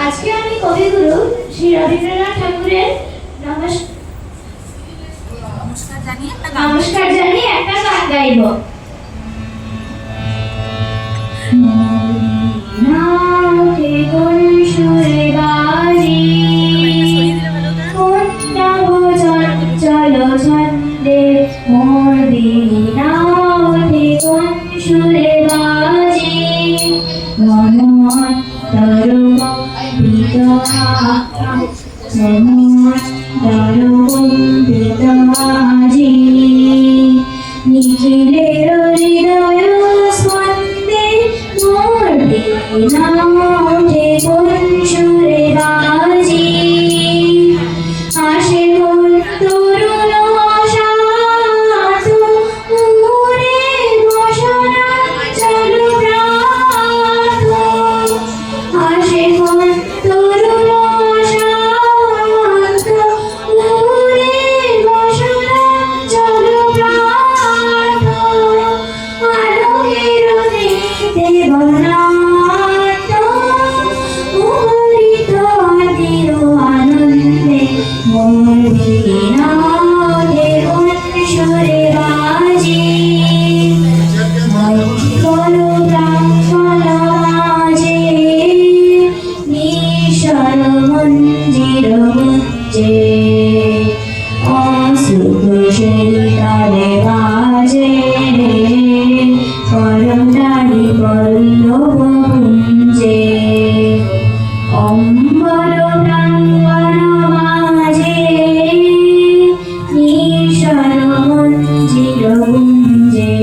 আজকে আমি কবিগুরু শ্রী রবীন্দ্রনাথ ঠাকুরের নমস্কার জানিয়ে একটা গান গাইব। মদিনাতে কোন সুরে বাজি, কোনটা ভজন চলো ছন্দে, মদিনাতে কোন সুরে বাজি, মনোন্তর কম্পিত আজি, নিখিলের হৃদয় স্পন্দে, মদিনাতে কোন সুরে বাজি, আসে কোন তরুণ শান্ত উড়ে বসনা চলো প্রাত, আসে কোন তরুণ শান্ত উড়ে বসনা চলো প্রাত, আলোকের দেবনাথ মুখরিত আদির আনন্দে, মদিনাতে কোন সুরে বাজি, বলো প্রাঙ্গণ মাঝে, নিঃস্বর মন্দির গুঞ্জে, অশ্রুত সেই তালে বাজে, করতালি পল্লব কুঞ্জে, অম্বর প্রাঙ্গণ মাঝে, নিঃস্বর মন্দির গুঞ্জে,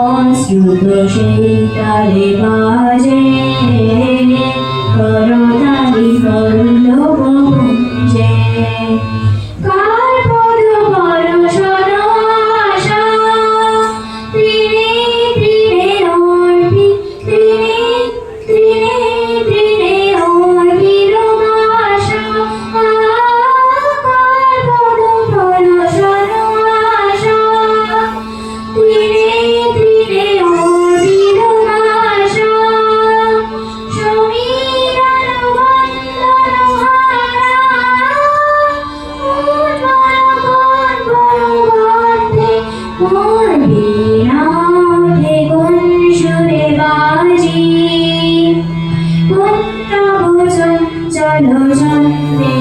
অশ্রুত সেই তালে বাজে, করতালি পল্লব কুঞ্জে, কার পদ পরশন আশা, তৃণে তৃণে অর্পিত আশা, কার পদ পরশন আশা, তৃণে তৃণে অর্পিত আশা, সমীরণ বন্দন হারা, মদিনাতে কোন সুরে বাজি, কোনটা ভজন চলো ছন্দে,